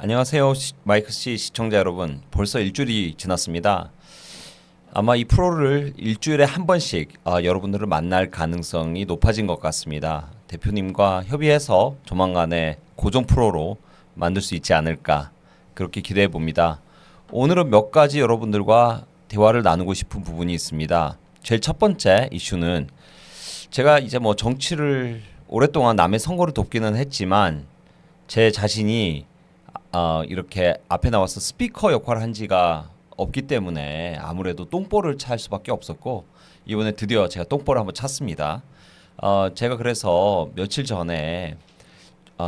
안녕하세요. 마이크 씨 시청자 여러분. 벌써 일주일이 지났습니다. 아마 이 프로를 일주일에 한 번씩 여러분들을 만날 가능성이 높아진 것 같습니다. 대표님과 협의해서 조만간에 고정 프로로 만들 수 있지 않을까 그렇게 기대해 봅니다. 오늘은 몇 가지 여러분들과 대화를 나누고 싶은 부분이 있습니다. 제일 첫 번째 이슈는 제가 이제 뭐 정치를 오랫동안 남의 선거를 돕기는 했지만 제 자신이 이렇게 앞에 나와서 스피커 역할을 한 지가 없기 때문에 아무래도 똥볼을 찰 수밖에 없었고 이번에 드디어 제가 똥볼을 한번 찼습니다. 제가 그래서 며칠 전에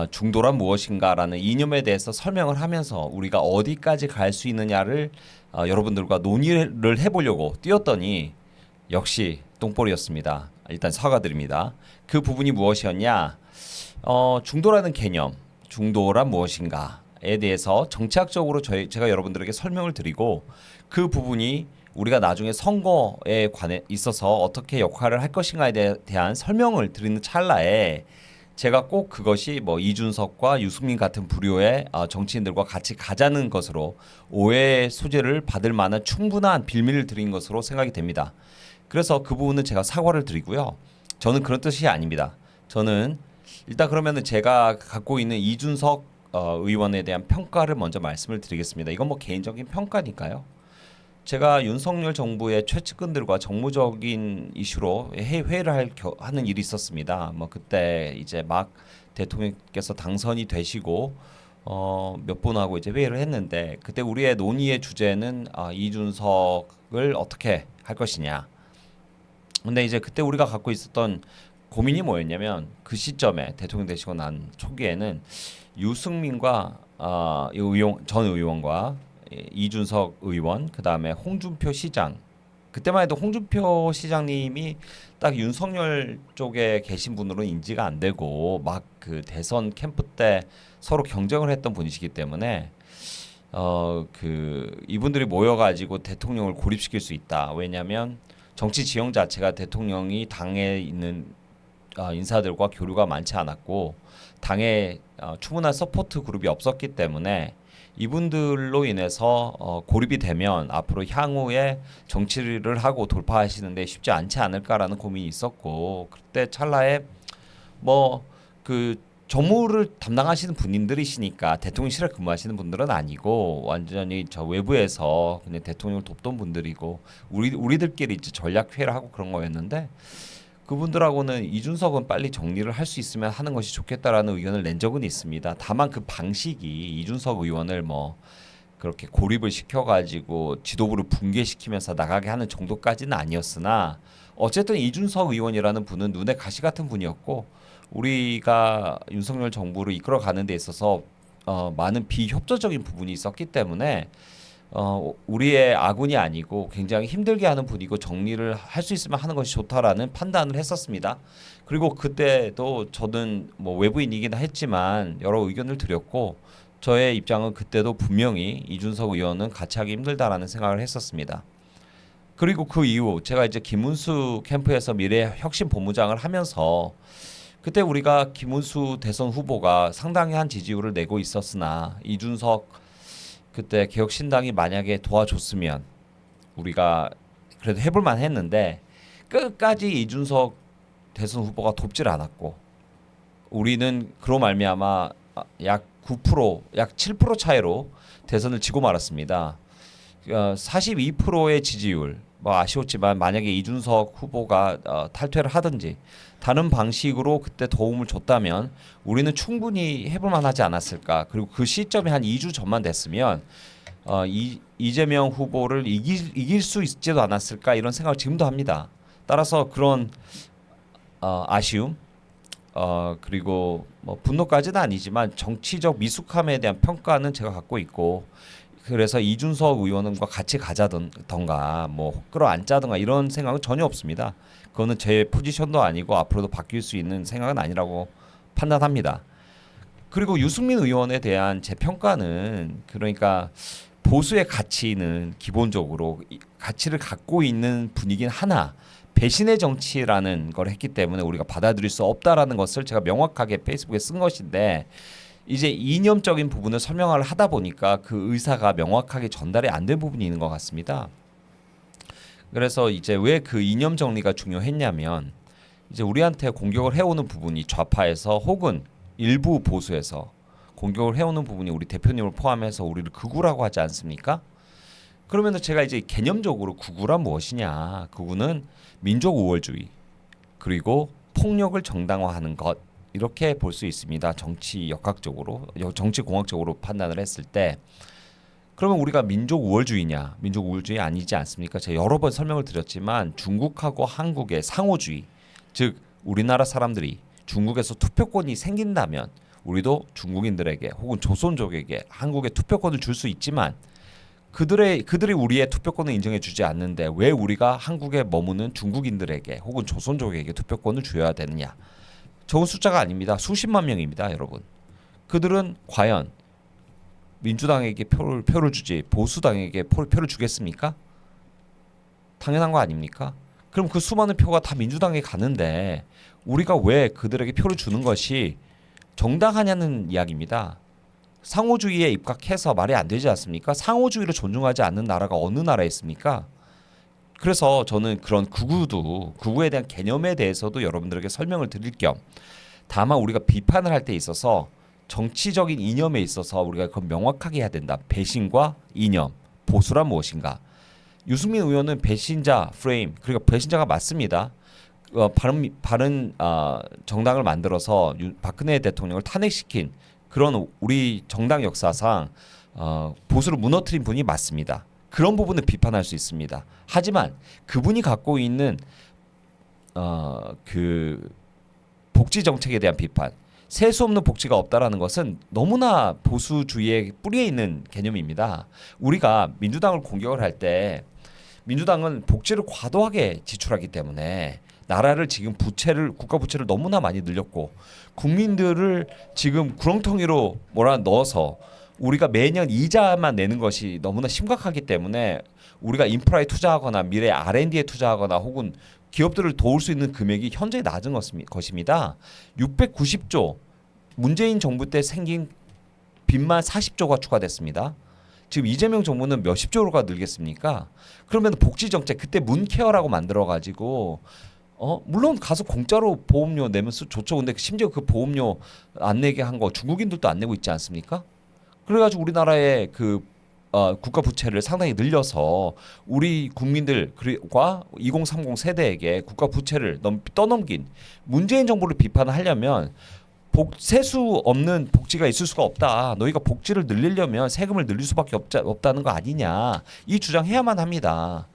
중도란 무엇인가라는 이념에 대해서 설명을 하면서 우리가 어디까지 갈 수 있느냐를 여러분들과 논의를 해보려고 뛰었더니 역시 똥볼이었습니다. 일단 사과드립니다. 그 부분이 무엇이었냐? 중도라는 개념, 중도란 무엇인가에 대해서 정치학적으로 제가 여러분들에게 설명을 드리고 그 부분이 우리가 나중에 선거에 관해 있어서 어떻게 역할을 할 것인가에 대한 설명을 드리는 찰나에 제가 꼭 그것이 뭐 이준석과 유승민 같은 부류의 정치인들과 같이 가자는 것으로 오해의 소재를 받을 만한 충분한 빌미를 드린 것으로 생각이 됩니다. 그래서 그 부분은 제가 사과를 드리고요. 저는 그런 뜻이 아닙니다. 저는 일단 그러면은 제가 갖고 있는 이준석 의원에 대한 평가를 먼저 말씀을 드리겠습니다. 이건 뭐 개인적인 평가니까요. 제가 윤석열 정부의 최측근들과 정무적인 이슈로 회의를 하는 일이 있었습니다. 뭐 그때 이제 막 대통령께서 당선이 되시고 몇 분하고 이제 회의를 했는데 그때 우리의 논의의 주제는 이준석을 어떻게 할 것이냐. 근데 이제 그때 우리가 갖고 있었던 고민이 뭐였냐면 그 시점에 대통령 되시고 난 초기에는 유승민과 전 의원과 이준석 의원 그다음에 홍준표 시장 그때만 해도 홍준표 시장님이 딱 윤석열 쪽에 계신 분으로는 인지가 안 되고 막 그 대선 캠프 때 서로 경쟁을 했던 분이시기 때문에 그 이분들이 모여가지고 대통령을 고립시킬 수 있다. 왜냐하면 정치 지형 자체가 대통령이 당에 있는 인사들과 교류가 많지 않았고 당에 충분한 서포트 그룹이 없었기 때문에 이분들로 인해서 고립이 되면 앞으로 향후에 정치를 하고 돌파하시는데 쉽지 않지 않을까라는 고민이 있었고 그때 찰나에 뭐 그 정무를 담당하시는 분들이시니까 대통령실에 근무하시는 분들은 아니고 완전히 저 외부에서 그냥 대통령을 돕던 분들이고 우리들끼리 이제 전략 회의를 하고 그런 거였는데 그분들하고는 이준석은 빨리 정리를 할 수 있으면 하는 것이 좋겠다라는 의견을 낸 적은 있습니다. 다만 그 방식이 이준석 의원을 뭐 그렇게 고립을 시켜가지고 지도부를 붕괴시키면서 나가게 하는 정도까지는 아니었으나 어쨌든 이준석 의원이라는 분은 눈에 가시 같은 분이었고 우리가 윤석열 정부를 이끌어가는 데 있어서 많은 비협조적인 부분이 있었기 때문에 우리의 아군이 아니고 굉장히 힘들게 하는 분이고 정리를 할 수 있으면 하는 것이 좋다라는 판단을 했었습니다. 그리고 그때도 저는 뭐 외부인이긴 했지만 여러 의견을 드렸고 저의 입장은 그때도 분명히 이준석 의원은 같이 하기 힘들다라는 생각을 했었습니다. 그리고 그 이후 제가 이제 김문수 캠프에서 미래혁신 본부장을 하면서 그때 우리가 김문수 대선 후보가 상당히 한 지지율을 내고 있었으나 이준석 그때 개혁신당이 만약에 도와줬으면 우리가 그래도 해볼만 했는데 끝까지 이준석 대선 후보가 돕질 않았고 우리는 그로 말미암아 약 9%, 약 7% 차이로 대선을 지고 말았습니다. 42%의 지지율 뭐 아쉬웠지만 만약에 이준석 후보가 탈퇴를 하든지 다른 방식으로 그때 도움을 줬다면 우리는 충분히 해볼만 하지 않았을까. 그리고 그 시점이 한 2주 전만 됐으면 이재명 후보를 이길 수 있지도 않았을까 이런 생각을 지금도 합니다. 따라서 그런 아쉬움 그리고 뭐 분노까지는 아니지만 정치적 미숙함에 대한 평가는 제가 갖고 있고 그래서 이준석 의원과 같이 가자던가 뭐 끌어안자던가 이런 생각은 전혀 없습니다. 그거는 제 포지션도 아니고 앞으로도 바뀔 수 있는 생각은 아니라고 판단합니다. 그리고 유승민 의원에 대한 제 평가는 그러니까 보수의 가치는 기본적으로 가치를 갖고 있는 분이긴 하나 배신의 정치라는 걸 했기 때문에 우리가 받아들일 수 없다라는 것을 제가 명확하게 페이스북에 쓴 것인데 이제 이념적인 부분을 설명을 하다 보니까 그 의사가 명확하게 전달이 안 된 부분이 있는 것 같습니다. 그래서 이제 왜 그 이념 정리가 중요했냐면 이제 우리한테 공격을 해오는 부분이 좌파에서 혹은 일부 보수에서 공격을 해오는 부분이 우리 대표님을 포함해서 우리를 극우라고 하지 않습니까? 그러면 제가 이제 개념적으로 극우란 무엇이냐? 극우는 민족 우월주의 그리고 폭력을 정당화하는 것 이렇게 볼 수 있습니다. 정치 역학적으로, 정치 공학적으로 판단을 했을 때 그러면 우리가 민족 우월주의냐? 민족 우월주의 아니지 않습니까? 제가 여러 번 설명을 드렸지만 중국하고 한국의 상호주의, 즉 우리나라 사람들이 중국에서 투표권이 생긴다면 우리도 중국인들에게 혹은 조선족에게 한국의 투표권을 줄 수 있지만 그들이 우리의 투표권을 인정해 주지 않는데 왜 우리가 한국에 머무는 중국인들에게 혹은 조선족에게 투표권을 줘야 되느냐? 적은 숫자가 아닙니다. 수십만 명입니다, 여러분. 그들은 과연 민주당에게 표를 주지 보수당에게 표를 주겠습니까? 당연한 거 아닙니까? 그럼 그 수많은 표가 다 민주당에 가는데 우리가 왜 그들에게 표를 주는 것이 정당하냐는 이야기입니다. 상호주의에 입각해서 말이 안 되지 않습니까? 상호주의를 존중하지 않는 나라가 어느 나라에 있습니까? 그래서 저는 그런 극우에 대한 개념에 대해서도 여러분들에게 설명을 드릴 겸 다만 우리가 비판을 할 때 있어서 정치적인 이념에 있어서 우리가 그건 명확하게 해야 된다. 배신과 이념, 보수란 무엇인가? 유승민 의원은 배신자 프레임, 그러니까 배신자가 맞습니다. 바른 정당을 만들어서 박근혜 대통령을 탄핵시킨 그런 우리 정당 역사상 보수를 무너뜨린 분이 맞습니다. 그런 부분을 비판할 수 있습니다. 하지만 그분이 갖고 있는 그 복지 정책에 대한 비판, 세수 없는 복지가 없다라는 것은 너무나 보수주의의 뿌리에 있는 개념입니다. 우리가 민주당을 공격을 할 때 민주당은 복지를 과도하게 지출하기 때문에 나라를 지금 국가 부채를 너무나 많이 늘렸고 국민들을 지금 구렁텅이로 넣어서 우리가 매년 이자만 내는 것이 너무나 심각하기 때문에 우리가 인프라에 투자하거나 미래 R&D에 투자하거나 혹은 기업들을 도울 수 있는 금액이 현재 낮은 것입니다. 690조 문재인 정부 때 생긴 빚만 40조가 추가됐습니다. 지금 이재명 정부는 몇십 조가 늘겠습니까? 그러면 복지 정책 그때 문케어라고 만들어 가지고 물론 가서 공짜로 보험료 내면 좋죠. 근데 심지어 그 보험료 안 내게 한 거 중국인들도 안 내고 있지 않습니까? 그래가지고 우리나라의 그 국가 부채를 상당히 늘려서 우리 국민들과 2030 세대에게 국가 부채를 떠넘긴 문재인 정부를 비판하려면 세수 없는 복지가 있을 수가 없다. 너희가 복지를 늘리려면 세금을 늘릴 수밖에 없다는 거 아니냐. 이 주장해야만 합니다.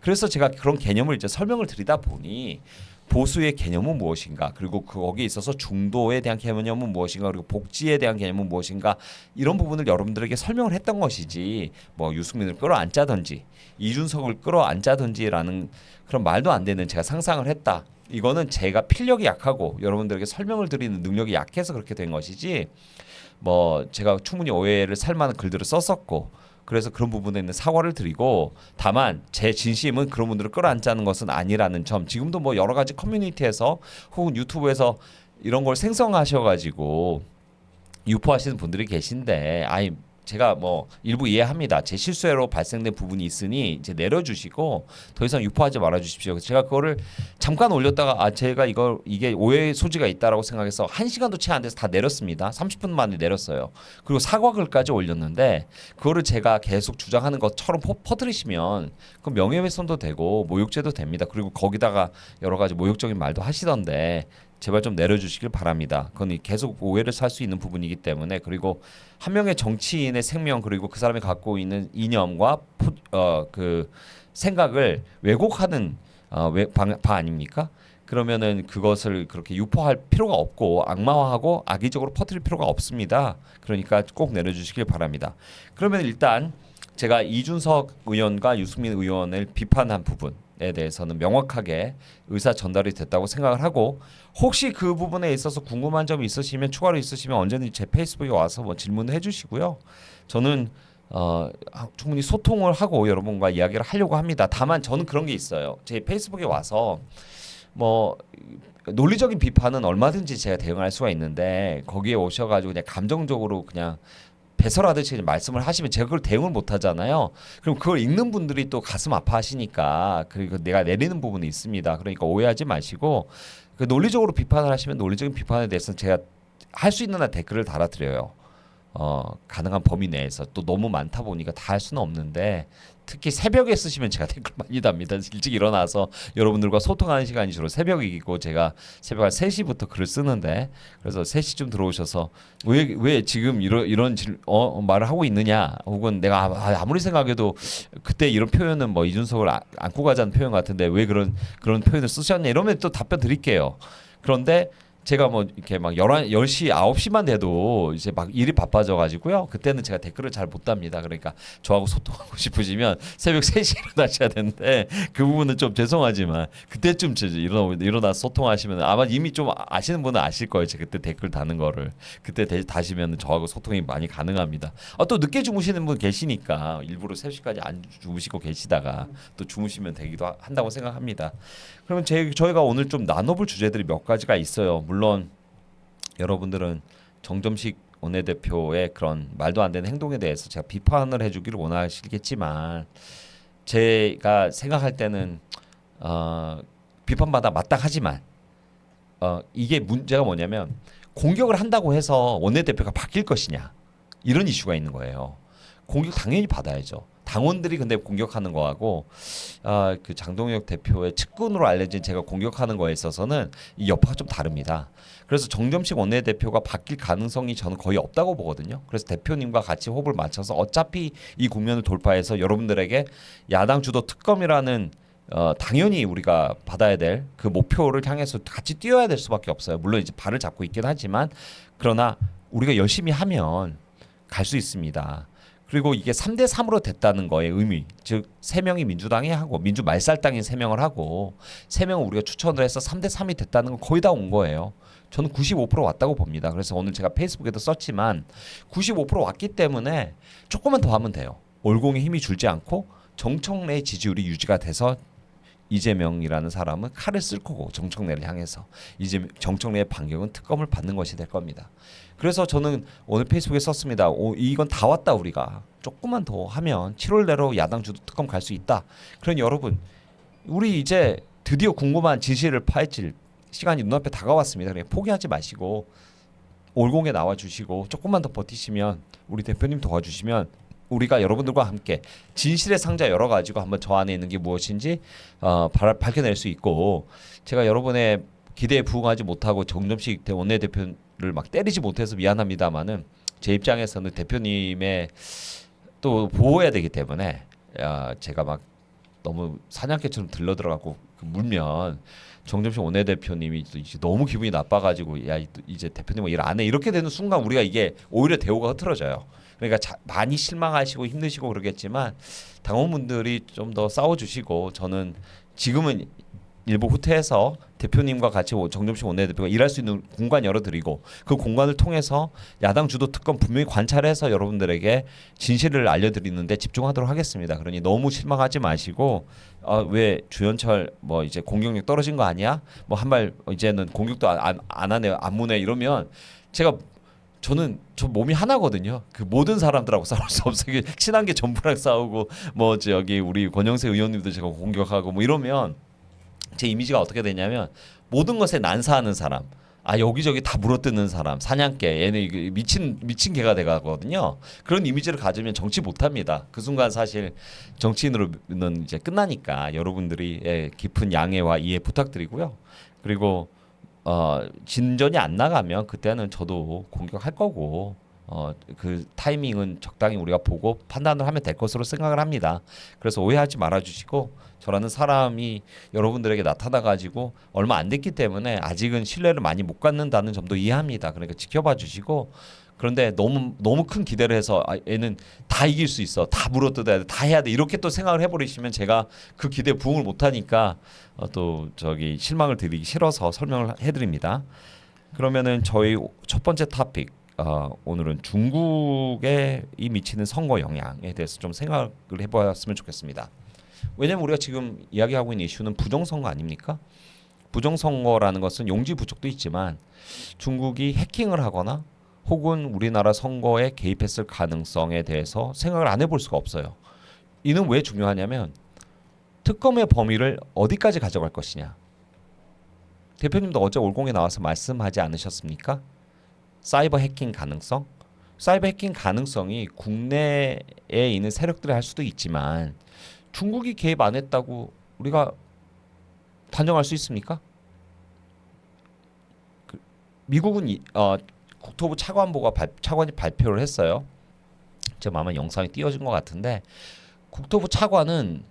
그래서 제가 그런 개념을 이제 설명을 드리다 보니 보수의 개념은 무엇인가, 그리고 거기에 있어서 중도에 대한 개념은 무엇인가, 그리고 복지에 대한 개념은 무엇인가, 이런 부분을 여러분들에게 설명을 했던 것이지 뭐 유승민을 끌어안자든지 이준석을 끌어안자든지라는 그런 말도 안 되는 제가 상상을 했다. 이거는 제가 필력이 약하고 여러분들에게 설명을 드리는 능력이 약해서 그렇게 된 것이지 뭐 제가 충분히 오해를 살 만한 글들을 썼었고 그래서 그런 부분에 있는 사과를 드리고 다만 제 진심은 그런 분들을 끌어안자는 것은 아니라는 점, 지금도 뭐 여러 가지 커뮤니티에서 혹은 유튜브에서 이런 걸 생성하셔가지고 유포하시는 분들이 계신데 제가 뭐 일부 이해합니다. 제 실수로 발생된 부분이 있으니 이제 내려주시고 더 이상 유포하지 말아 주십시오. 제가 그거를 잠깐 올렸다가 제가 이게 오해의 소지가 있다라고 생각해서 1시간도 채 안 돼서 다 내렸습니다. 30분 만에 내렸어요. 그리고 사과글까지 올렸는데 그거를 제가 계속 주장하는 것처럼 퍼뜨리시면 그 명예훼손도 되고 모욕죄도 됩니다. 그리고 거기다가 여러 가지 모욕적인 말도 하시던데 제발 좀 내려주시길 바랍니다. 그건 계속 오해를 살 수 있는 부분이기 때문에, 그리고 한 명의 정치인의 생명 그리고 그 사람이 갖고 있는 이념과 그 생각을 왜곡하는 바 아닙니까? 그러면은 그것을 그렇게 유포할 필요가 없고 악마화하고 악의적으로 퍼뜨릴 필요가 없습니다. 그러니까 꼭 내려주시길 바랍니다. 그러면 일단 제가 이준석 의원과 유승민 의원을 비판한 부분에 대해서는 명확하게 의사 전달이 됐다고 생각을 하고, 혹시 그 부분에 있어서 궁금한 점이 있으시면 추가로 있으시면 언제든지 제 페이스북에 와서 뭐 질문을 해주시고요. 저는 충분히 소통을 하고 여러분과 이야기를 하려고 합니다. 다만 저는 그런 게 있어요. 제 페이스북에 와서 뭐 논리적인 비판은 얼마든지 제가 대응할 수가 있는데 거기에 오셔가지고 그냥 감정적으로 그냥 배설하듯이 말씀을 하시면 제가 그걸 대응을 못 하잖아요. 그럼 그걸 읽는 분들이 또 가슴 아파하시니까 그리고 내가 내리는 부분이 있습니다. 그러니까 오해하지 마시고 그 논리적으로 비판을 하시면 논리적인 비판에 대해서는 제가 할 수 있는 한 댓글을 달아드려요. 가능한 범위 내에서 또 너무 많다 보니까 다 할 수는 없는데 특히 새벽에 쓰시면 제가 댓글 많이 답니다. 일찍 일어나서 여러분들과 소통하는 시간이 주로 새벽이고 제가 새벽 한 3시부터 글을 쓰는데 그래서 3시쯤 들어오셔서 왜 지금 이런 말을 하고 있느냐 혹은 내가 아무리 생각해도 그때 이런 표현은 뭐 이준석을 안고 가자는 표현 같은데 왜 그런 표현을 쓰셨냐 이러면 또 답변 드릴게요. 그런데 제가 뭐 이렇게 막 10시, 9시만 돼도 이제 막 일이 바빠져 가지고요. 그때는 제가 댓글을 잘 못 답니다. 그러니까 저하고 소통하고 싶으시면 새벽 3시에 일어나셔야 되는데 그 부분은 좀 죄송하지만 그때쯤 일어나 소통하시면 아마 이미 좀 아시는 분은 아실 거예요. 제가 그때 댓글 다는 거를. 그때 다시면 저하고 소통이 많이 가능합니다. 또 늦게 주무시는 분 계시니까 일부러 3시까지 안 주무시고 계시다가 또 주무시면 되기도 한다고 생각합니다. 그러면 저희가 오늘 좀 나눠볼 주제들이 몇 가지가 있어요. 물론 여러분들은 정점식 원내대표의 그런 말도 안 되는 행동에 대해서 제가 비판을 해주기를 원하시겠지만 제가 생각할 때는 비판받아 마땅하지만 이게 문제가 뭐냐면 공격을 한다고 해서 원내대표가 바뀔 것이냐 이런 이슈가 있는 거예요. 공격 당연히 받아야죠. 당원들이 근데 공격하는 거하고 그 장동혁 대표의 측근으로 알려진 제가 공격하는 거에 있어서는 이 여파가 좀 다릅니다. 그래서 정점식 원내대표가 바뀔 가능성이 저는 거의 없다고 보거든요. 그래서 대표님과 같이 호흡을 맞춰서 어차피 이 국면을 돌파해서 여러분들에게 야당 주도 특검이라는 당연히 우리가 받아야 될 그 목표를 향해서 같이 뛰어야 될 수밖에 없어요. 물론 이제 발을 잡고 있긴 하지만 그러나 우리가 열심히 하면 갈 수 있습니다. 그리고 이게 3대 3으로 됐다는 거의 의미, 즉 3명이 민주당이 하고 민주 말살당인 3명을 하고 3명을 우리가 추천을 해서 3대 3이 됐다는 건 거의 다 온 거예요. 저는 95% 왔다고 봅니다. 그래서 오늘 제가 페이스북에도 썼지만 95% 왔기 때문에 조금만 더 하면 돼요. 올공에 힘이 줄지 않고 정청래의 지지율이 유지가 돼서 이재명이라는 사람은 칼을 쓸 거고 정청래를 향해서 이제 정청래의 반격은 특검을 받는 것이 될 겁니다. 그래서 저는 오늘 페이스북에 썼습니다. 이건 다 왔다 우리가 조금만 더 하면 7월 내로 야당 주도 특검 갈 수 있다. 그러니 여러분 우리 이제 드디어 궁금한 진실을 파헤칠 시간이 눈앞에 다가왔습니다. 그냥 포기하지 마시고 올공에 나와 주시고 조금만 더 버티시면 우리 대표님 도와주시면 우리가 여러분들과 함께 진실의 상자 열어가지고 한번 저 안에 있는 게 무엇인지 밝혀낼 수 있고 제가 여러분의 기대에 부응하지 못하고 정점식 원내대표를 막 때리지 못해서 미안합니다만은 제 입장에서는 대표님의 또 보호해야 되기 때문에 제가 막 너무 사냥개처럼 들러들어가고 물면 정점식 원내대표님이 이제 너무 기분이 나빠가지고 야 이제 대표님 일 안 해 이렇게 되는 순간 우리가 이게 오히려 대우가 흐트러져요. 그러니까 많이 실망하시고 힘드시고 그러겠지만 당원분들이 좀 더 싸워주시고 저는 지금은 일부 후퇴해서 대표님과 같이 정점식 원내대표가 일할 수 있는 공간 열어드리고 그 공간을 통해서 야당 주도 특검 분명히 관찰해서 여러분들에게 진실을 알려드리는데 집중하도록 하겠습니다. 그러니 너무 실망하지 마시고 왜 주현철 뭐 이제 공격력 떨어진 거 아니야? 뭐 한 발 이제는 공격도 안 하네 안 무네 이러면 저는 저 몸이 하나거든요. 그 모든 사람들하고 싸울 수 없어요. 친한 게 전부랑 싸우고 뭐 저기 우리 권영세 의원님도 제가 공격하고 뭐 이러면 제 이미지가 어떻게 되냐면 모든 것에 난사하는 사람, 여기저기 다 물어뜯는 사람, 사냥개, 얘네 미친 개가 돼가거든요. 그런 이미지를 가지면 정치 못합니다. 그 순간 사실 정치인으로는 이제 끝나니까 여러분들이 깊은 양해와 이해 부탁드리고요. 그리고 진전이 안 나가면 그때는 저도 공격할 거고 그 타이밍은 적당히 우리가 보고 판단을 하면 될 것으로 생각을 합니다. 그래서 오해하지 말아주시고 저라는 사람이 여러분들에게 나타나 가지고 얼마 안 됐기 때문에 아직은 신뢰를 많이 못 갖는다는 점도 이해합니다. 그러니까 지켜봐 주시고 그런데 너무 큰 기대를 해서 얘는 다 이길 수 있어, 다 물어뜯어야 돼, 다 해야 돼 이렇게 또 생각을 해버리시면 제가 그 기대에 부응을 못하니까 또 저기 실망을 드리기 싫어서 설명을 해드립니다. 그러면은 저희 첫 번째 토픽 오늘은 중국에 이 미치는 선거 영향에 대해서 좀 생각을 해보았으면 좋겠습니다. 왜냐면 우리가 지금 이야기하고 있는 이슈는 부정선거 아닙니까? 부정선거라는 것은 용지 부족도 있지만 중국이 해킹을 하거나 혹은 우리나라 선거에 개입했을 가능성에 대해서 생각을 안 해볼 수가 없어요. 이는 왜 중요하냐면 특검의 범위를 어디까지 가져갈 것이냐. 대표님도 어제 올공에 나와서 말씀하지 않으셨습니까? 사이버 해킹 가능성? 사이버 해킹 가능성이 국내에 있는 세력들이 할 수도 있지만 중국이 개입 안 했다고 우리가 단정할 수 있습니까? 미국은 국토부 차관이 발표를 했어요. 지금 아마 영상이 띄워진 것 같은데 국토부 차관은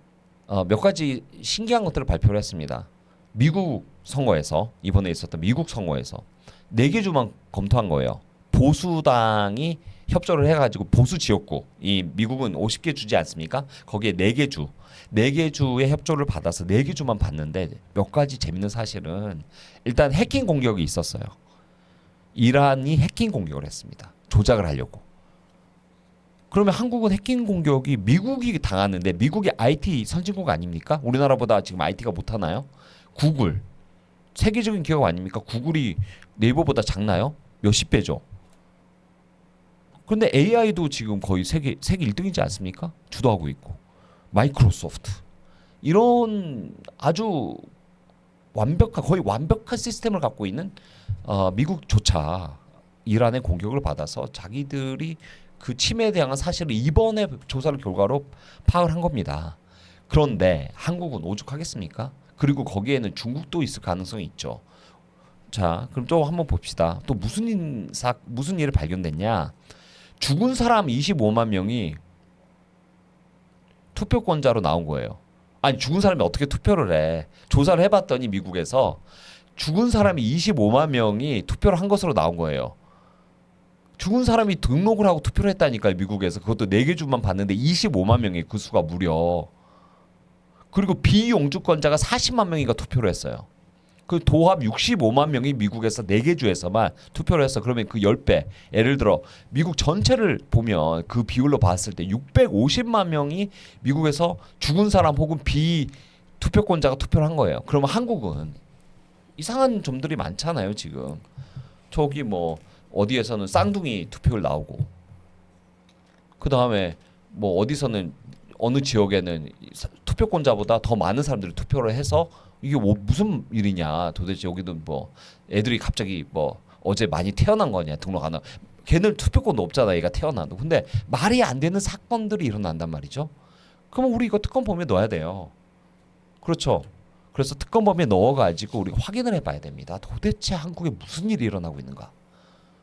몇 가지 신기한 것들을 발표를 했습니다. 미국 선거에서 이번에 있었던 미국 선거에서 4개 주만 검토한 거예요. 보수당이 협조를 해가지고 보수 지역구 이 미국은 50개 주지 않습니까? 거기에 4개 주 4개 주의 협조를 받아서 4개 주만 봤는데 몇 가지 재밌는 사실은 일단 해킹 공격이 있었어요. 이란이 해킹 공격을 했습니다. 조작을 하려고. 그러면 한국은 해킹 공격이 미국이 당하는데 미국이 IT 선진국 아닙니까? 우리나라보다 지금 IT가 못하나요? 구글 세계적인 기업 아닙니까? 구글이 네이버보다 작나요? 몇십 배죠. 그런데 AI도 지금 거의 세계 1등이지 않습니까? 주도하고 있고 마이크로소프트 이런 아주 거의 완벽한 시스템을 갖고 있는 미국조차 이란의 공격을 받아서 자기들이 그 침해에 대한 사실을 이번에 조사를 결과로 파악을 한 겁니다. 그런데 한국은 오죽하겠습니까? 그리고 거기에는 중국도 있을 가능성이 있죠. 자, 그럼 또 한번 봅시다. 또 무슨 일이 발견됐냐? 죽은 사람 25만 명이 투표권자로 나온 거예요. 아니 죽은 사람이 어떻게 투표를 해? 조사를 해봤더니 미국에서 죽은 사람이 25만 명이 투표를 한 것으로 나온 거예요. 죽은 사람이 등록을 하고 투표를 했다니까요. 미국에서. 그것도 4개 주만 봤는데 25만 명이 그 수가 무려. 그리고 비용주권자가 40만 명이가 투표를 했어요. 그 도합 65만 명이 미국에서 4개 주에서만 투표를 했어. 그러면 그 10배. 예를 들어 미국 전체를 보면 그 비율로 봤을 때 650만 명이 미국에서 죽은 사람 혹은 비투표권자가 투표를 한 거예요. 그러면 한국은 이상한 점들이 많잖아요, 지금. 저기 뭐 어디에서는 쌍둥이 투표율 나오고 그다음에 뭐 어디서는 어느 지역에는 투표권자보다 더 많은 사람들이 투표를 해서 이게 뭐 무슨 일이냐 도대체 여기도 뭐 애들이 갑자기 뭐 어제 많이 태어난 거냐 등록 안 하고 걔는 투표권도 없잖아 얘가 태어나도 근데 말이 안 되는 사건들이 일어난단 말이죠. 그러면 우리 이거 특검 범위에 넣어야 돼요. 그렇죠. 그래서 특검 범위에 넣어가지고 우리가 확인을 해봐야 됩니다. 도대체 한국에 무슨 일이 일어나고 있는가?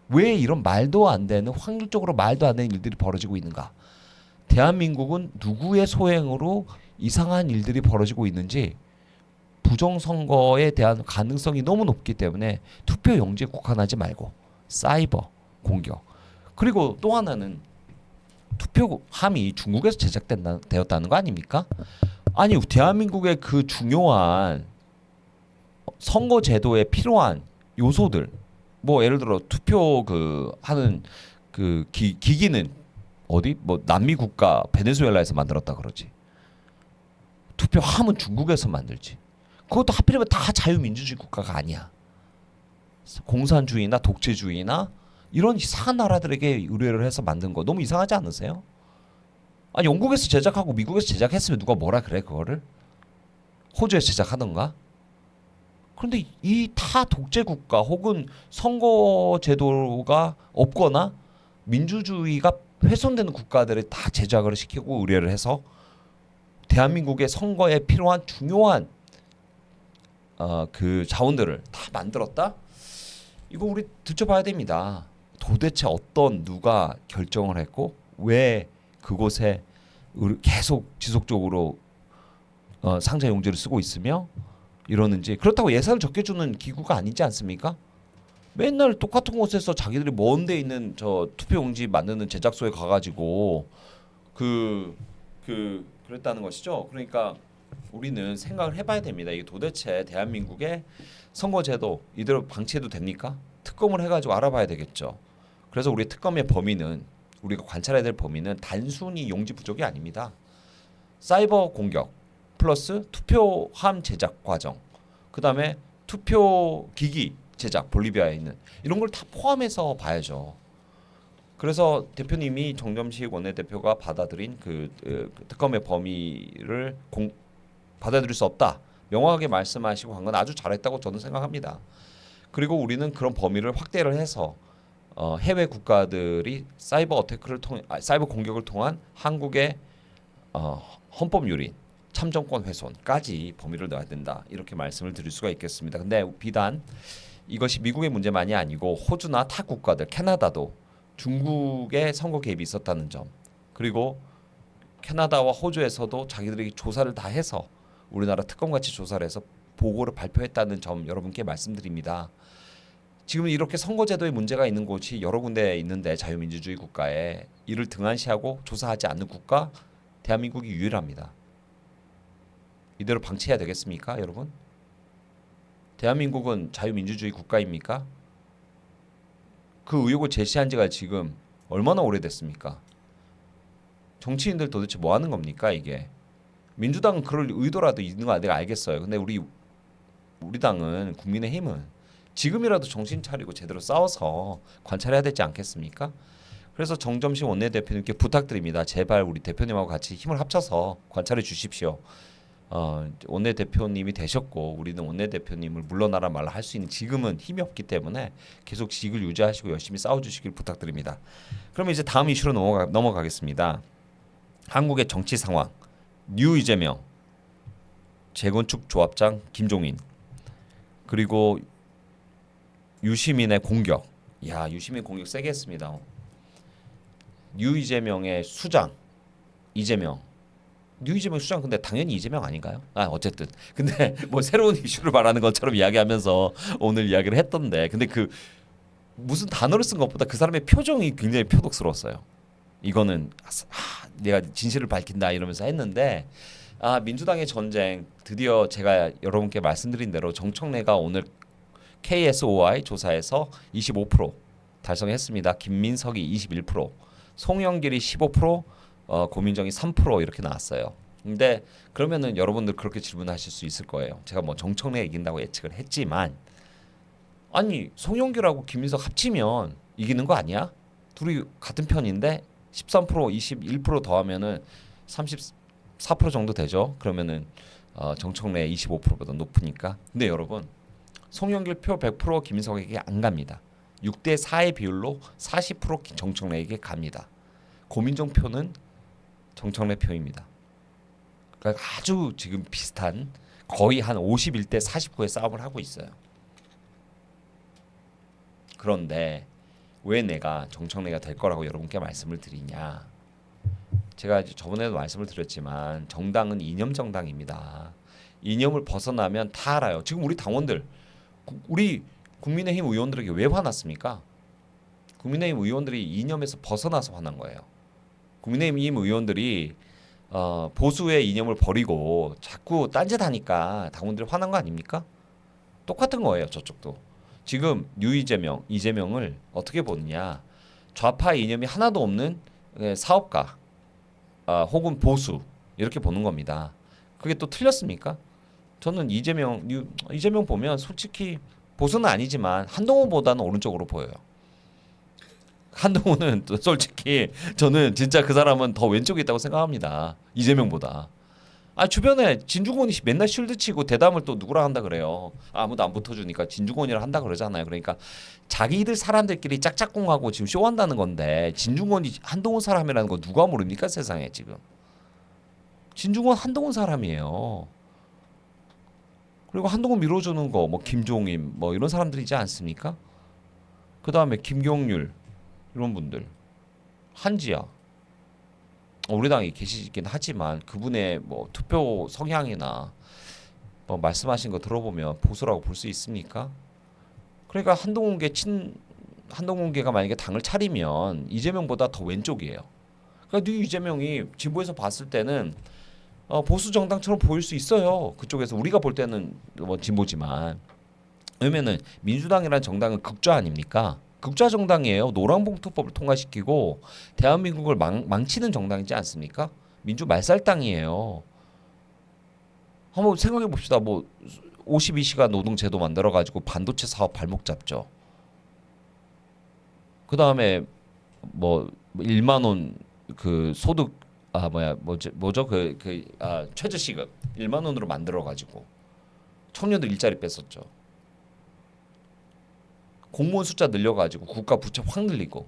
왜 이런 말도 안 되는 확률적으로 말도 안 되는 일들이 벌어지고 있는가? 대한민국은 누구의 소행으로 이상한 일들이 벌어지고 있는지 부정선거에 대한 가능성이 너무 높기 때문에 투표 용지에 국한하지 말고 사이버 공격 그리고 또 하나는 투표함이 중국에서 제작되었다는 거 아닙니까? 아니 대한민국의 그 중요한 선거 제도에 필요한 요소들 뭐 예를 들어 투표 하는 기기는 어디 뭐 남미 국가 베네수엘라에서 만들었다 그러지. 투표함은 중국에서 만들지. 그것도 하필이면 다 자유민주주의 국가가 아니야. 공산주의나 독재주의나 이런 이상한 나라들에게 의뢰를 해서 만든 거 너무 이상하지 않으세요? 아니 영국에서 제작하고 미국에서 제작했으면 누가 뭐라 그래 그거를? 호주에서 제작하던가? 그런데 이 타 독재 국가 혹은 선거 제도가 없거나 민주주의가 훼손되는 국가들을 다 제작을 시키고 의뢰를 해서 대한민국의 선거에 필요한 중요한 그 자원들을 다 만들었다? 이거 우리 들춰봐야 됩니다. 도대체 누가 결정을 했고 왜 그곳에 계속 지속적으로 상자 용지를 쓰고 있으며 이러는지 그렇다고 예산을 적게 주는 기구가 아니지 않습니까? 맨날 똑같은 곳에서 자기들이 먼 데 있는 저 투표용지 만드는 제작소에 가가지고 그랬다는 것이죠. 그러니까 우리는 생각을 해봐야 됩니다. 이게 도대체 대한민국의 선거제도 이대로 방치해도 됩니까? 특검을 해가지고 알아봐야 되겠죠. 그래서 우리 특검의 범위는 우리가 관찰해야 될 범위는 단순히 용지 부족이 아닙니다. 사이버 공격 플러스 투표함 제작 과정, 그 다음에 투표 기기 제작 볼리비아에 있는 이런 걸 다 포함해서 봐야죠. 그래서 대표님이 정점식 원내대표가 받아들인 그 특검의 범위를 받아들일 수 없다. 명확하게 말씀하시고 한 건 아주 잘했다고 저는 생각합니다. 그리고 우리는 그런 범위를 확대를 해서 해외 국가들이 사이버 공격을 통한 한국의 헌법 유린, 참정권 훼손까지 범위를 넣어야 된다. 이렇게 말씀을 드릴 수가 있겠습니다. 근데 비단 이것이 미국의 문제만이 아니고 호주나 타 국가들, 캐나다도 중국의 선거 개입이 있었다는 점, 그리고 캐나다와 호주에서도 자기들이 조사를 다 해서 우리나라 특검같이 조사를 해서 보고를 발표했다는 점 여러분께 말씀드립니다. 지금 이렇게 선거제도에 문제가 있는 곳이 여러 군데 있는데 자유민주주의 국가에 이를 등한시하고 조사하지 않는 국가 대한민국이 유일합니다. 이대로 방치해야 되겠습니까, 여러분? 대한민국은 자유민주주의 국가입니까? 그 의혹을 제시한 지가 지금 얼마나 오래됐습니까? 정치인들 도대체 뭐 하는 겁니까, 이게? 민주당은 그럴 의도라도 있는 거 내가 알겠어요. 근데 우리 당은, 국민의힘은 지금이라도 정신 차리고 제대로 싸워서 관찰해야 되지 않겠습니까? 그래서 정점식 원내대표님께 부탁드립니다. 제발 우리 대표님하고 같이 힘을 합쳐서 관찰해 주십시오. 원내대표님이 되셨고 우리는 원내대표님을 물러나라 말라 할 수 있는 지금은 힘이 없기 때문에 계속 직을 유지하시고 열심히 싸워주시길 부탁드립니다. 그러면 이제 다음 이슈로 넘어가겠습니다. 한국의 정치 상황, 뉴 이재명, 재건축 조합장 김종인, 그리고 유시민의 공격. 야, 유시민 공격 세게 했습니다. 뉴 이재명의 수장 이재명. 뉴 이재명 수장 근데 당연히 이재명 아닌가요? 어쨌든 근데 뭐 새로운 이슈를 말하는 것처럼 이야기하면서 오늘 이야기를 했던데, 근데 그 무슨 단어를 쓴 것보다 그 사람의 표정이 굉장히 표독스러웠어요. 이거는 내가 진실을 밝힌다 이러면서 했는데, 민주당의 전쟁 드디어 제가 여러분께 말씀드린 대로 정청래가 오늘 KSOI 조사에서 25% 달성했습니다. 김민석이 21%, 송영길이 15%, 고민정이 3% 이렇게 나왔어요. 근데 그러면은 여러분들 그렇게 질문하실 수 있을 거예요. 제가 뭐 정청래 이긴다고 예측을 했지만, 아니 송영길하고 김민석 합치면 이기는 거 아니야? 둘이 같은 편인데 13%, 21% 더하면은 34% 정도 되죠. 그러면은 정청래 25%보다 높으니까. 근데 여러분, 송영길 표 100% 김민석에게 안 갑니다. 6대 4의 비율로 40% 정청래에게 갑니다. 고민정 표는 정청래 표입니다. 그러니까 아주 지금 비슷한 거의 한 51대 49의 싸움을 하고 있어요. 그런데 왜 내가 정청래가 될 거라고 여러분께 말씀을 드리냐? 제가 이제 저번에도 말씀을 드렸지만 정당은 이념 정당입니다. 이념을 벗어나면 다 알아요. 지금 우리 당원들, 우리 국민의힘 의원들에게 왜 화났습니까? 국민의힘 의원들이 이념에서 벗어나서 화난 거예요. 국민의힘 의원들이 보수의 이념을 버리고 자꾸 딴짓하니까 당원들이 화난 거 아닙니까? 똑같은 거예요, 저쪽도. 지금 이재명을 어떻게 보느냐? 좌파 이념이 하나도 없는 사업가, 혹은 보수 이렇게 보는 겁니다. 그게 또 틀렸습니까? 저는 이재명 보면 솔직히 보수는 아니지만 한동훈보다는 오른쪽으로 보여요. 한동훈은 또 솔직히 저는 진짜 그 사람은 더 왼쪽에 있다고 생각합니다. 이재명보다. 주변에 진중권이 맨날 쉴드 치고 대담을 또 누구랑 한다 그래요. 아무도 안 붙어주니까 진중권이랑 한다 그러잖아요. 그러니까 자기들 사람들끼리 짝짝꿍하고 지금 쇼한다는 건데, 진중권이 한동훈 사람이라는 거 누가 모릅니까, 세상에 지금. 진중권 한동훈 사람이에요. 그리고 한동훈 밀어주는 거 뭐 김종인 뭐 이런 사람들이지 않습니까? 그 다음에 김경률 이런 분들, 한지아, 우리 당에 계시긴 하지만 그분의 뭐 투표 성향이나 뭐 말씀하신 거 들어보면 보수라고 볼 수 있습니까? 그러니까 한동훈계가 만약에 당을 차리면 이재명보다 더 왼쪽이에요. 그러니까 이재명이 진보에서 봤을 때는 보수 정당처럼 보일 수 있어요. 그쪽에서 우리가 볼 때는 뭐 진보지만, 왜냐면은 민주당이라는 정당은 극좌 아닙니까? 극좌 정당이에요. 노란봉투법을 통과시키고 대한민국을 망치는 정당이지 않습니까? 민주 말살당이에요. 한번 생각해 봅시다. 뭐 52시간 노동제도 만들어 가지고 반도체 사업 발목 잡죠. 그 다음에 뭐 1만 원 그 소득 뭐죠 최저시급 1만 원으로 만들어 가지고 청년들 일자리 뺐었죠. 공무원 숫자 늘려 가지고 국가 부채 확 늘리고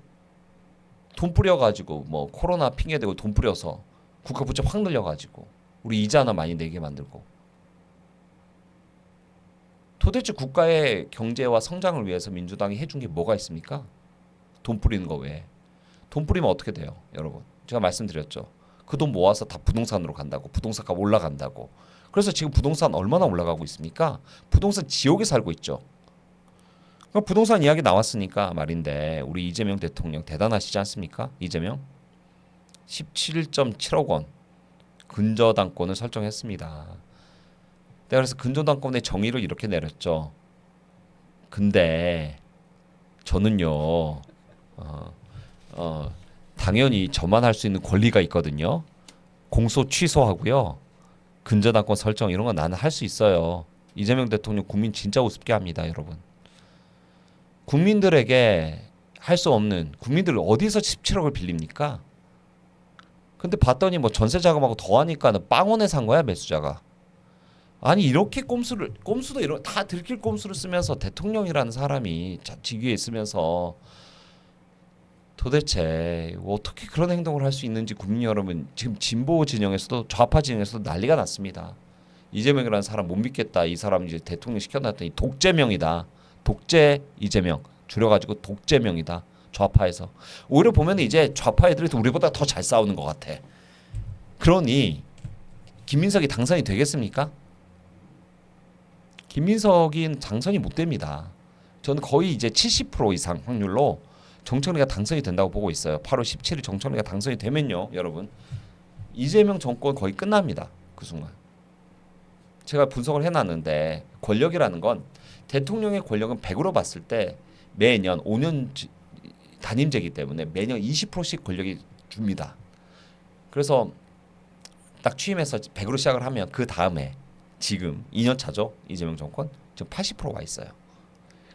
돈 뿌려 가지고 뭐 코로나 핑계 대고 돈 뿌려서 국가 부채 확 늘려 가지고 우리 이자나 많이 내게 만들고 도대체 국가의 경제와 성장을 위해서 민주당이 해준 게 뭐가 있습니까? 돈 뿌리는 거 외에. 돈 뿌리면 어떻게 돼요, 여러분? 제가 말씀드렸죠. 그 돈 모아서 다 부동산으로 간다고. 부동산 값 올라간다고. 그래서 지금 부동산 얼마나 올라가고 있습니까? 부동산 지옥에 살고 있죠. 그럼 부동산 이야기 나왔으니까 말인데 우리 이재명 대통령 대단하시지 않습니까? 이재명 17.7억 원 근저당권을 설정했습니다. 내가 그래서 근저당권의 정의를 이렇게 내렸죠. 근데 저는요, 당연히 저만 할 수 있는 권리가 있거든요. 공소 취소하고요. 근저당권 설정 이런 건 나는 할 수 있어요. 이재명 대통령 국민 진짜 우습게 합니다, 여러분. 국민들에게 할 수 없는 국민들 어디서 17억을 빌립니까? 근데 봤더니 뭐 전세 자금하고 더하니까는 빵원에 산 거야 매수자가. 아니 이렇게 꼼수도 이런 다 들킬 꼼수를 쓰면서 대통령이라는 사람이 직위에 있으면서 도대체 어떻게 그런 행동을 할 수 있는지 국민 여러분 지금 진보 진영에서도 좌파 진영에서도 난리가 났습니다. 이재명이라는 사람 못 믿겠다. 이 사람 이제 대통령 시켜놨더니 독재명이다. 독재 이재명 줄여가지고 독재명이다. 좌파에서 오히려 보면 이제 좌파 애들이 우리보다 더 잘 싸우는 것 같아. 그러니 김민석이 당선이 되겠습니까? 김민석이 당선이 못 됩니다. 저는 거의 이제 70% 이상 확률로 정청래가 당선이 된다고 보고 있어요. 8월 17일 정청래가 당선이 되면요, 여러분 이재명 정권 거의 끝납니다. 그 순간. 제가 분석을 해놨는데 권력이라는 건 대통령의 권력은 100으로 봤을 때 매년 5년 단임제이기 때문에 매년 20%씩 권력이 줍니다. 그래서 딱 취임해서 100으로 시작을 하면 그 다음에 지금 2년 차죠. 이재명 정권 지금 80%와 있어요.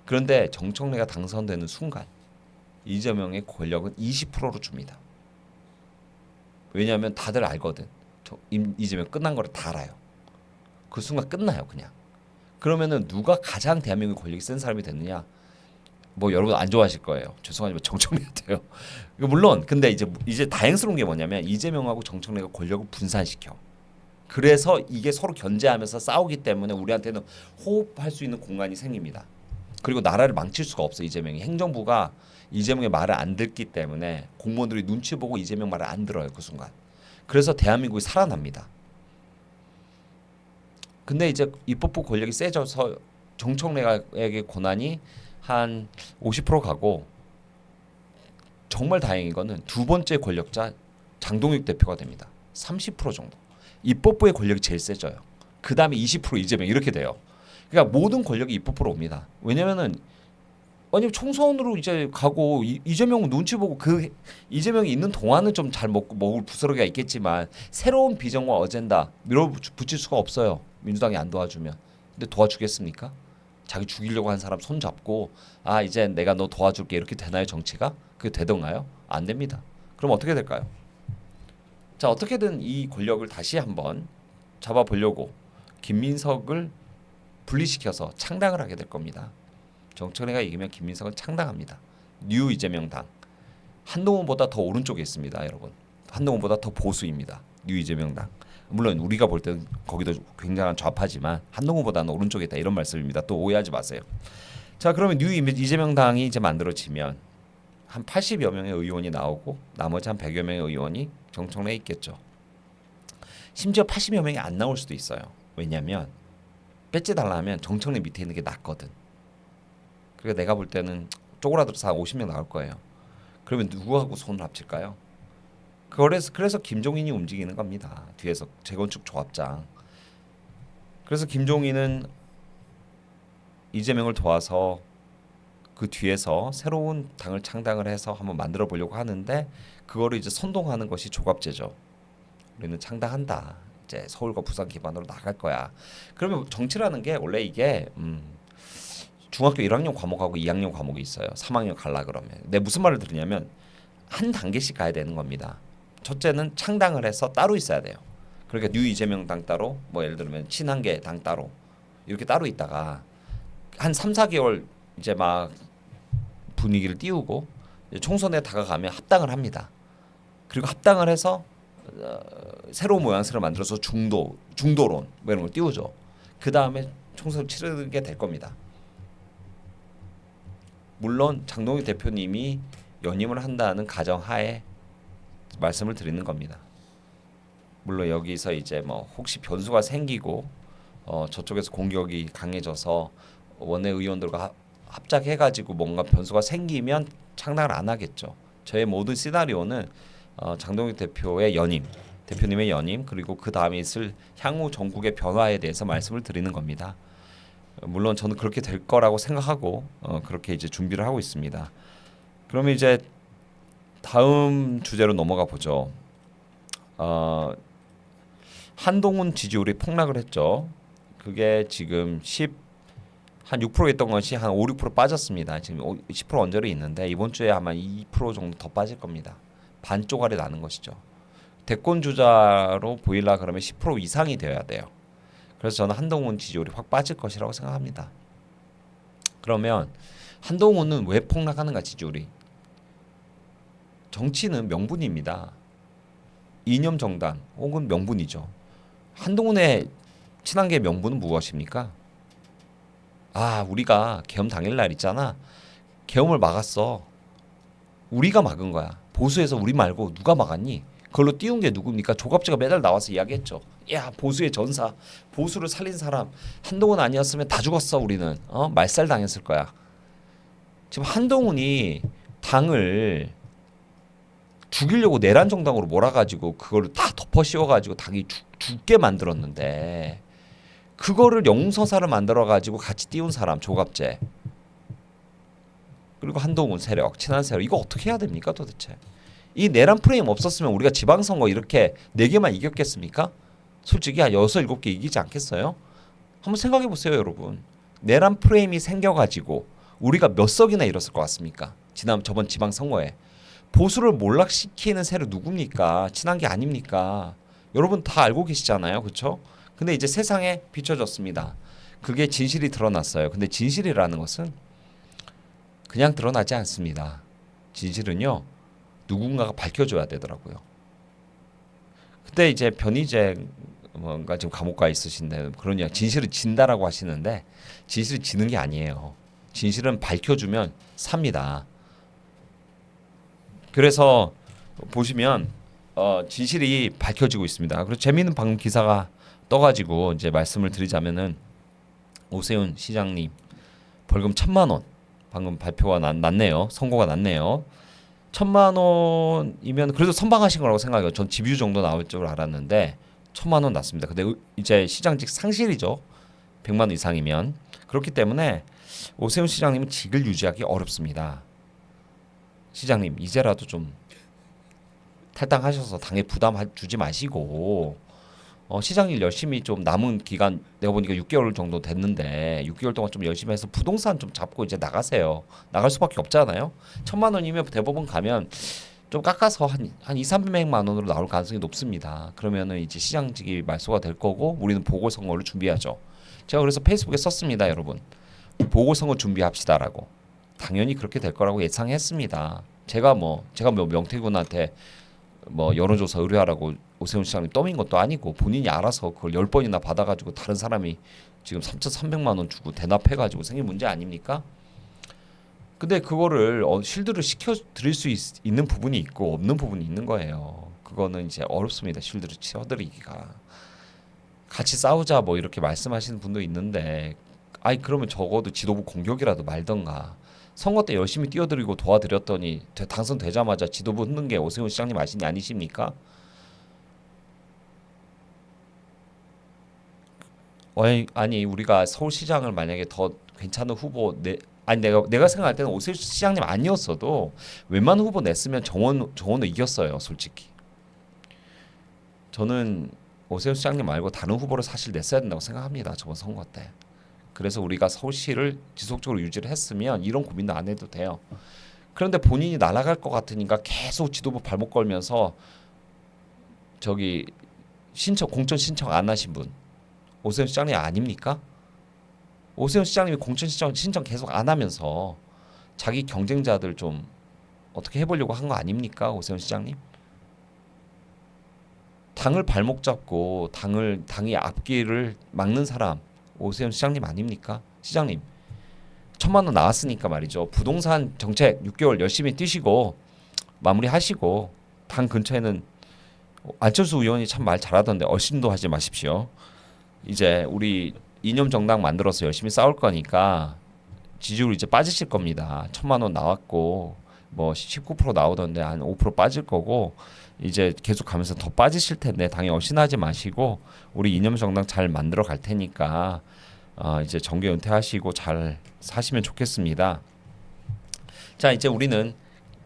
그런데 정청래가 당선되는 순간 이재명의 권력은 20%로 줍니다. 왜냐하면 다들 알거든. 이재명 끝난 거를 다 알아요. 그 순간 끝나요, 그냥. 그러면은 누가 가장 대한민국 권력이 센 사람이 됐느냐? 뭐 여러분 안 좋아하실 거예요. 죄송하지만 정청래한테요. 물론 근데 이제 다행스러운 게 뭐냐면 이재명하고 정청래가 권력을 분산시켜. 그래서 이게 서로 견제하면서 싸우기 때문에 우리한테는 호흡할 수 있는 공간이 생깁니다. 그리고 나라를 망칠 수가 없어. 이재명이 행정부가 이재명의 말을 안 듣기 때문에 공무원들이 눈치 보고 이재명 말을 안 들어요. 그 순간. 그래서 대한민국이 살아납니다. 근데 이제 입법부 권력이 세져서 정청래에게 권한이 한 50% 가고 정말 다행인 거는 두 번째 권력자 장동익 대표가 됩니다. 30% 정도. 입법부의 권력이 제일 세져요. 그 다음에 20% 이재명 이렇게 돼요. 그러니까 모든 권력이 입법부로 옵니다. 왜냐면은 아니 총선으로 이제 가고 이재명은 눈치 보고 그 이재명이 있는 동안은 좀 잘 먹을 부스러기가 있겠지만 새로운 비전과 어젠다 밀어붙일 수가 없어요. 민주당이 안 도와주면. 근데 도와주겠습니까? 자기 죽이려고 한 사람 손잡고 아 이제 내가 너 도와줄게 이렇게 되나요 정치가? 그게 되던가요? 안 됩니다. 그럼 어떻게 될까요? 자 어떻게든 이 권력을 다시 한번 잡아보려고 김민석을 분리시켜서 창당을 하게 될 겁니다. 정청래가 이기면 김민석은 창당합니다. 뉴 이재명당. 한동훈보다 더 오른쪽에 있습니다, 여러분. 한동훈보다 더 보수입니다. 뉴 이재명당. 물론 우리가 볼 때는 거기도 굉장한 좌파지만 한동훈보다는 오른쪽에 있다 이런 말씀입니다. 또 오해하지 마세요. 자 그러면 뉴 이재명당이 이제 만들어지면 한 80여 명의 의원이 나오고 나머지 한 100여 명의 의원이 정청래에 있겠죠. 심지어 80여 명이 안 나올 수도 있어요. 왜냐하면 배지 달라면 정청래 밑에 있는 게 낫거든. 그러니까 내가 볼 때는 쪼그라들어서 한 50명 나올 거예요. 그러면 누구하고 손을 합칠까요? 그래서 김종인이 움직이는 겁니다. 뒤에서 재건축 조합장. 그래서 김종인은 이재명을 도와서 그 뒤에서 새로운 당을 창당을 해서 한번 만들어 보려고 하는데 그거를 이제 선동하는 것이 조갑제죠. 우리는 창당한다. 이제 서울과 부산 기반으로 나갈 거야. 그러면 정치라는 게 원래 이게 중학교 1학년 과목하고 2학년 과목이 있어요. 3학년 갈라 그러면. 내 무슨 말을 들으냐면 한 단계씩 가야 되는 겁니다. 첫째는 창당을 해서 따로 있어야 돼요. 그러니까 뉴 이재명 당 따로, 뭐 예를 들면 친한계 당 따로 이렇게 따로 있다가 한 3, 4개월 이제 막 분위기를 띄우고 총선에 다가가면 합당을 합니다. 그리고 합당을 해서 새로운 모양새를 만들어서 중도론 뭐 이런 걸 띄우죠. 그 다음에 총선을 치르게 될 겁니다. 물론 장동익 대표님이 연임을 한다는 가정하에 말씀을 드리는 겁니다. 물론 여기서 이제 뭐 혹시 변수가 생기고 저쪽에서 공격이 강해져서 원내 의원들과 합작해가지고 뭔가 변수가 생기면 창당을 안 하겠죠. 저의 모든 시나리오는 장동익 대표의 연임, 대표님의 연임 그리고 그 다음에 있을 향후 전국의 변화에 대해서 말씀을 드리는 겁니다. 물론 저는 그렇게 될 거라고 생각하고 그렇게 이제 준비를 하고 있습니다. 그러면 이제 다음 주제로 넘어가 보죠. 한동훈 지지율이 폭락을 했죠. 그게 지금 한 6% 있던 것이 한 5, 6% 빠졌습니다. 지금 10% 언저리 있는데 이번 주에 아마 2% 정도 더 빠질 겁니다. 반 쪼가리 나는 것이죠. 대권 주자로 보이려 그러면 10% 이상이 되어야 돼요. 그래서 저는 한동훈 지지율이 확 빠질 것이라고 생각합니다. 그러면 한동훈은 왜 폭락하는가 지지율이? 정치는 명분입니다. 이념 정당 혹은 명분이죠. 한동훈의 친한계 명분은 무엇입니까? 우리가 계엄 당일날 있잖아. 계엄을 막았어. 우리가 막은 거야. 보수에서 우리 말고 누가 막았니? 그걸로 띄운 게 누굽니까? 조갑지가 매달 나와서 이야기했죠. 야, 보수의 전사, 보수를 살린 사람 한동훈 아니었으면 다 죽었어 우리는. 말살 당했을 거야. 지금 한동훈이 당을 죽이려고 내란 정당으로 몰아가지고 그거를 다 덮어 씌워가지고 당이 죽게 만들었는데 그거를 영웅서사를 만들어가지고 같이 띄운 사람 조갑재 그리고 한동훈 세력, 친한 세력 이거 어떻게 해야 됩니까 도대체? 이 내란 프레임 없었으면 우리가 지방선거 이렇게 4개만 이겼겠습니까? 솔직히 한 6, 7개 이기지 않겠어요? 한번 생각해 보세요 여러분. 내란 프레임이 생겨가지고 우리가 몇 석이나 잃었을 것 같습니까? 저번 지방선거에. 보수를 몰락시키는 세력 누굽니까? 친한계 아닙니까? 여러분 다 알고 계시잖아요. 그렇죠? 근데 이제 세상에 비춰졌습니다. 그게 진실이 드러났어요. 근데 진실이라는 것은 그냥 드러나지 않습니다. 진실은요. 누군가가 밝혀줘야 되더라고요. 근데 이제 변희재 뭔가 지금 감옥 가 있으신데 그러냐 진실을 진다라고 하시는데 진실이 지는 게 아니에요. 진실은 밝혀주면 삽니다. 그래서 보시면 진실이 밝혀지고 있습니다. 그리고 재미있는 방금 기사가 떠가지고 이제 말씀을 드리자면은 오세훈 시장님 벌금 1,000만 원 방금 발표가 났네요. 선고가 났네요. 1,000만 원이면 그래도 선방하신 거라고 생각해요. 전 집유 정도 나올 줄 알았는데 1,000만 원 났습니다. 근데 이제 시장직 상실이죠. 100만 원 이상이면 그렇기 때문에 오세훈 시장님은 직을 유지하기 어렵습니다. 시장님 이제라도 좀 탈당하셔서 당에 부담 주지 마시고 시장 일 열심히 좀 남은 기간 내가 보니까 6개월 정도 됐는데 6개월 동안 좀 열심히 해서 부동산 좀 잡고 이제 나가세요. 나갈 수밖에 없잖아요. 1,000만 원이면 대법원 가면 좀 깎아서 한 2, 300만 원으로 나올 가능성이 높습니다. 그러면은 이제 시장직이 말소가 될 거고 우리는 보궐선거를 준비하죠. 제가 그래서 페이스북에 썼습니다, 여러분. 보궐선거 준비합시다라고. 당연히 그렇게 될 거라고 예상했습니다. 제가 명태균한테 여론조사 의뢰하라고 오세훈 시장님 떠민 것도 아니고 본인이 알아서 그걸 10번이나 받아가지고 다른 사람이 지금 3,300만 원 주고 대납해가지고 생긴 문제 아닙니까? 근데 그거를 실드를 시켜 드릴 수 있는 부분이 있고 없는 부분이 있는 거예요. 그거는 이제 어렵습니다. 실드를 치어드리기가. 같이 싸우자 이렇게 말씀하시는 분도 있는데 그러면 적어도 지도부 공격이라도 말던가. 선거 때 열심히 뛰어들이고 도와드렸더니 당선되자마자 지도부 흔든 게 오세훈 시장님 아니십니까? 아니 우리가 서울시장을 만약에 더 괜찮은 후보 내가 생각할 때는 오세훈 시장님 아니었어도 웬만한 후보 냈으면 정원은 이겼어요. 솔직히 저는 오세훈 시장님 말고 다른 후보를 사실 냈어야 된다고 생각합니다. 저번 선거 때. 그래서 우리가 서울시를 지속적으로 유지를 했으면 이런 고민도 안 해도 돼요. 그런데 본인이 날아갈 것 같으니까 계속 지도부 발목 걸면서 저기 공천 신청 안 하신 분 오세훈 시장님 아닙니까? 오세훈 시장님이 공천 신청 계속 안 하면서 자기 경쟁자들 좀 어떻게 해보려고 한 거 아닙니까? 오세훈 시장님? 당을 발목 잡고 당의 앞길을 막는 사람 오세훈 시장님 아닙니까? 시장님 1,000만 원 나왔으니까 말이죠. 부동산 정책 6개월 열심히 뛰시고 마무리하시고 당 근처에는 안철수 의원이 참 말 잘하던데 얼씬도 하지 마십시오. 이제 우리 이념 정당 만들어서 열심히 싸울 거니까 지지율 이제 빠지실 겁니다. 1,000만 원 나왔고 뭐 19% 나오던데 한 5% 빠질 거고 이제 계속 가면서 더 빠지실 텐데 당에 얼씬하지 마시고 우리 이념 정당 잘 만들어 갈 테니까 이제 정계 은퇴하시고 잘 사시면 좋겠습니다. 자, 이제 우리는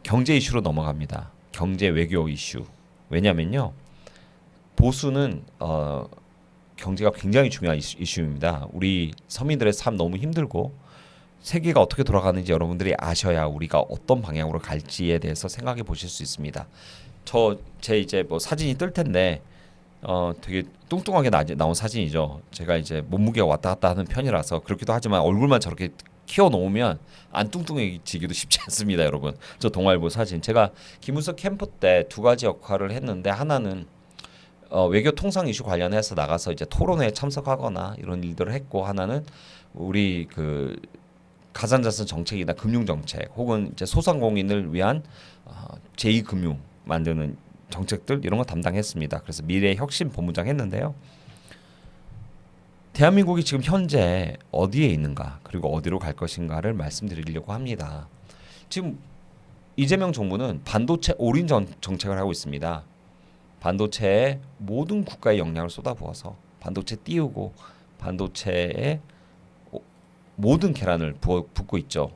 경제 이슈로 넘어갑니다. 경제 외교 이슈. 왜냐면요. 보수는 경제가 굉장히 중요한 이슈입니다. 우리 서민들의 삶 너무 힘들고 세계가 어떻게 돌아가는지 여러분들이 아셔야 우리가 어떤 방향으로 갈지에 대해서 생각해 보실 수 있습니다. 제 이제 뭐 사진이 뜰 텐데 되게 뚱뚱하게 나온 사진이죠. 제가 이제 몸무게가 왔다 갔다 하는 편이라서 그렇기도 하지만 얼굴만 저렇게 키워 놓으면 안 뚱뚱해지기도 쉽지 않습니다, 여러분. 저 동아일보 사진. 제가 김문수 캠프 때 두 가지 역할을 했는데 하나는 외교 통상 이슈 관련해서 나가서 이제 토론회에 참석하거나 이런 일들을 했고 하나는 우리 그 가산자산 정책이나 금융 정책 혹은 이제 소상공인을 위한 제2금융 만드는 정책들 이런 거 담당했습니다. 그래서 미래 혁신 본부장 했는데요. 대한민국이 지금 현재 어디에 있는가 그리고 어디로 갈 것인가를 말씀드리려고 합니다. 지금 이재명 정부는 반도체 올인 정책을 하고 있습니다. 반도체에 모든 국가의 역량을 쏟아부어서 반도체 띄우고 반도체에 모든 계란을 붓고 있죠.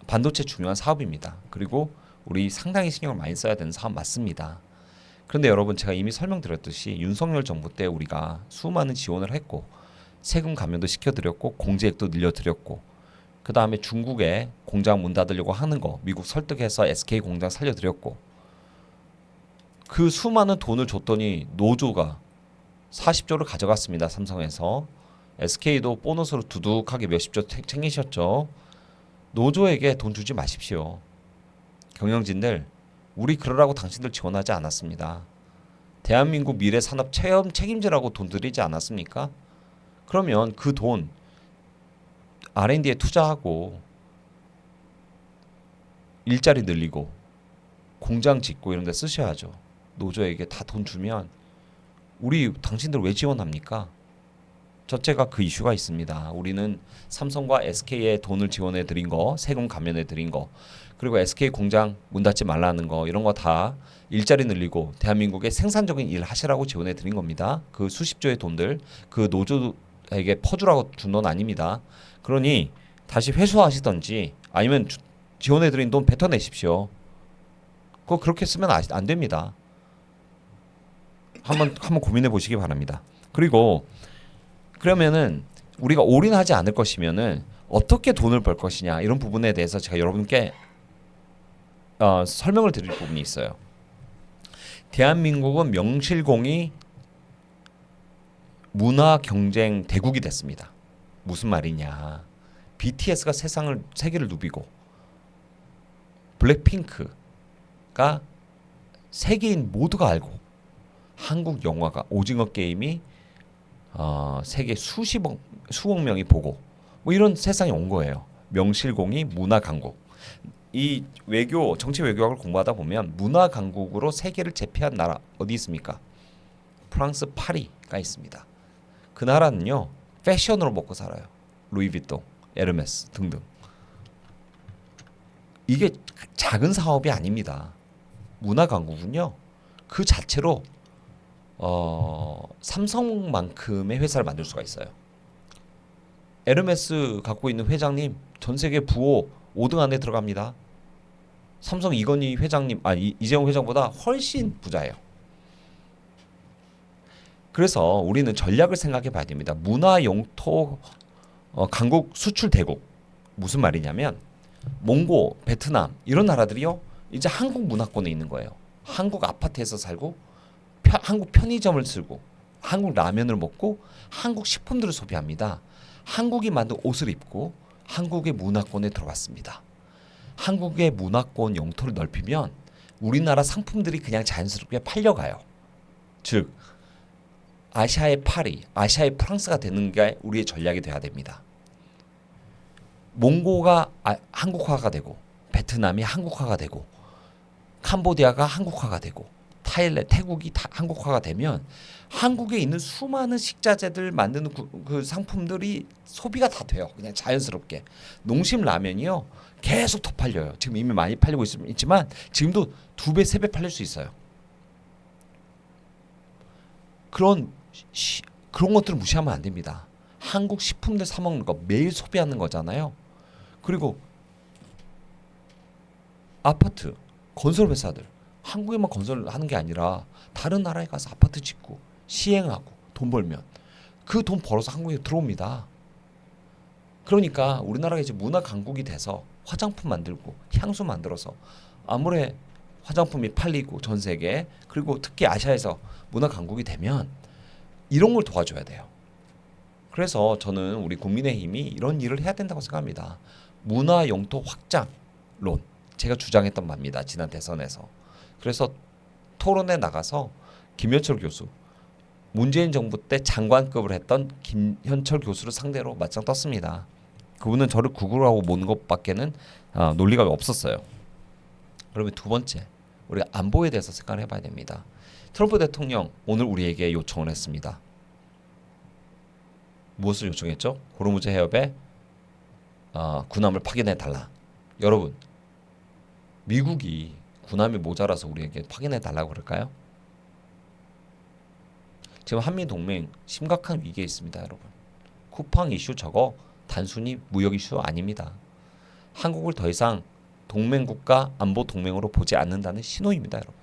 반도체 중요한 사업입니다. 그리고 우리 상당히 신경을 많이 써야 되는 사업 맞습니다. 그런데 여러분 제가 이미 설명드렸듯이 윤석열 정부 때 우리가 수많은 지원을 했고 세금 감면도 시켜드렸고 공제액도 늘려드렸고 그 다음에 중국에 공장 문 닫으려고 하는 거 미국 설득해서 SK 공장 살려드렸고 그 수많은 돈을 줬더니 노조가 40조를 가져갔습니다. 삼성에서 SK도 보너스로 두둑하게 몇십조 챙기셨죠. 노조에게 돈 주지 마십시오. 경영진들 우리 그러라고 당신들 지원하지 않았습니다. 대한민국 미래 산업 체험 책임지라고 돈 드리지 않았습니까? 그러면 그 돈 R&D에 투자하고 일자리 늘리고 공장 짓고 이런 데 쓰셔야죠. 노조에게 다 돈 주면 우리 당신들 왜 지원합니까? 첫째가 그 이슈가 있습니다. 우리는 삼성과 SK에 돈을 지원해 드린 거, 세금 감면해 드린 거, 그리고 SK 공장 문 닫지 말라는 거 이런 거 다 일자리 늘리고 대한민국의 생산적인 일 하시라고 지원해 드린 겁니다. 그 수십조의 돈들 그 노조에게 퍼주라고 준 돈 아닙니다. 그러니 다시 회수하시던지 아니면 지원해 드린 돈 뱉어내십시오. 그거 그렇게 쓰면 안 됩니다. 한번 고민해 보시기 바랍니다. 그리고 그러면은 우리가 올인하지 않을 것이면은 어떻게 돈을 벌 것이냐 이런 부분에 대해서 제가 여러분께 설명을 드릴 부분이 있어요. 대한민국은 명실공히 문화 경쟁 대국이 됐습니다. 무슨 말이냐? BTS가 세계를 누비고 블랙핑크가 세계인 모두가 알고 한국 영화가 오징어 게임이 세계 수억 명이 보고 뭐 이런 세상이 온 거예요. 명실공히 문화 강국. 이 정치 외교학을 공부하다 보면 문화 강국으로 세계를 제패한 나라 어디 있습니까? 프랑스 파리가 있습니다. 그 나라는요 패션으로 먹고 살아요. 루이비통, 에르메스 등등. 이게 작은 사업이 아닙니다. 문화 강국은요 그 자체로 삼성만큼의 회사를 만들 수가 있어요. 에르메스 갖고 있는 회장님 전 세계 부호 5등 안에 들어갑니다. 삼성 이건희 회장님 이재용 회장보다 훨씬 부자예요. 그래서 우리는 전략을 생각해 봐야 됩니다. 문화 영토 강국 수출 대국. 무슨 말이냐면 몽고, 베트남 이런 나라들이요. 이제 한국 문화권에 있는 거예요. 한국 아파트에서 살고 한국 편의점을 쓰고 한국 라면을 먹고 한국 식품들을 소비합니다. 한국이 만든 옷을 입고 한국의 문화권에 들어왔습니다. 한국의 문화권 영토를 넓히면 우리나라 상품들이 그냥 자연스럽게 팔려가요. 즉 아시아의 파리, 아시아의 프랑스가 되는 게 우리의 전략이 돼야 됩니다. 몽고가 한국화가 되고 베트남이 한국화가 되고 캄보디아가 한국화가 되고 태국이 한국화가 되면 한국에 있는 수많은 식자재들 만드는 그 상품들이 소비가 다 돼요. 그냥 자연스럽게. 농심 라면이요. 계속 더 팔려요. 지금 이미 많이 팔리고 있지만 지금도 2배, 3배 팔릴 수 있어요. 그런 것들을 무시하면 안 됩니다. 한국 식품들 사 먹는 거 매일 소비하는 거잖아요. 그리고 아파트, 건설 회사들 한국에만 건설하는 게 아니라 다른 나라에 가서 아파트 짓고 시행하고 돈 벌면 그 돈 벌어서 한국에 들어옵니다. 그러니까 우리나라가 이제 문화 강국이 돼서 화장품 만들고 향수 만들어서 아무래 화장품이 팔리고 전 세계에 그리고 특히 아시아에서 문화 강국이 되면 이런 걸 도와줘야 돼요. 그래서 저는 우리 국민의힘이 이런 일을 해야 된다고 생각합니다. 문화 영토 확장론 제가 주장했던 바입니다. 지난 대선에서. 그래서 토론에 나가서 김현철 교수 문재인 정부 때 장관급을 했던 김현철 교수를 상대로 맞짱 떴습니다. 그분은 저를 구글하고 모는 것밖에는 논리가 없었어요. 그러면 두 번째 우리가 안보에 대해서 생각을 해봐야 됩니다. 트럼프 대통령 오늘 우리에게 요청을 했습니다. 무엇을 요청했죠? 호르무즈 해협에 군함을 파견해 달라. 여러분 미국이 군함이 모자라서 우리에게 파견해 달라고 그럴까요? 지금 한미 동맹 심각한 위기에 있습니다, 여러분. 쿠팡 이슈 저거 단순히 무역 이슈 아닙니다. 한국을 더 이상 동맹국가 안보 동맹으로 보지 않는다는 신호입니다, 여러분.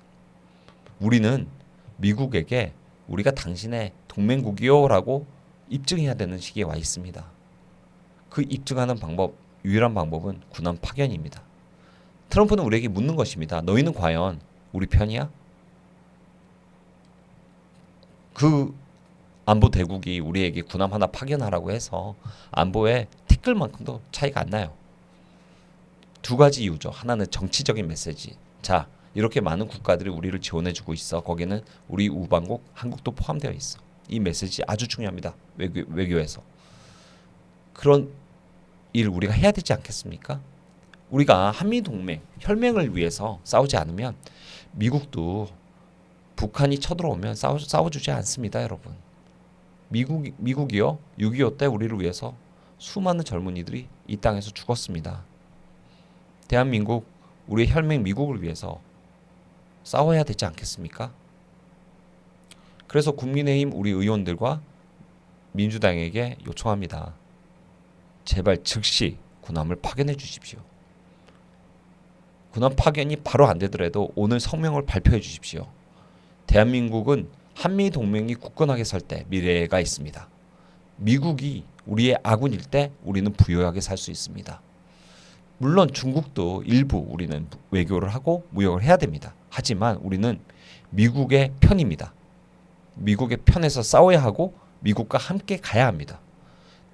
우리는 미국에게 우리가 당신의 동맹국이요라고 입증해야 되는 시기에 와 있습니다. 그 입증하는 방법, 유일한 방법은 군함 파견입니다. 트럼프는 우리에게 묻는 것입니다. 너희는 과연 우리 편이야? 그 안보 대국이 우리에게 군함 하나 파견하라고 해서 안보에 티끌만큼도 차이가 안 나요. 두 가지 이유죠. 하나는 정치적인 메시지. 자, 이렇게 많은 국가들이 우리를 지원해주고 있어. 거기는 우리 우방국 한국도 포함되어 있어. 이 메시지 아주 중요합니다. 외교에서. 그런 일 우리가 해야 되지 않겠습니까? 우리가 한미동맹, 혈맹을 위해서 싸우지 않으면 미국도 북한이 쳐들어오면 싸워주지 않습니다, 여러분. 미국이요 6.25 때 우리를 위해서 수많은 젊은이들이 이 땅에서 죽었습니다. 대한민국, 우리의 혈맹 미국을 위해서 싸워야 되지 않겠습니까? 그래서 국민의힘 우리 의원들과 민주당에게 요청합니다. 제발 즉시 군함을 파견해 주십시오. 군함 파견이 바로 안 되더라도 오늘 성명을 발표해 주십시오. 대한민국은 한미동맹이 굳건하게 설 때 미래가 있습니다. 미국이 우리의 아군일 때 우리는 부유하게 살 수 있습니다. 물론 중국도 일부 우리는 외교를 하고 무역을 해야 됩니다. 하지만 우리는 미국의 편입니다. 미국의 편에서 싸워야 하고 미국과 함께 가야 합니다.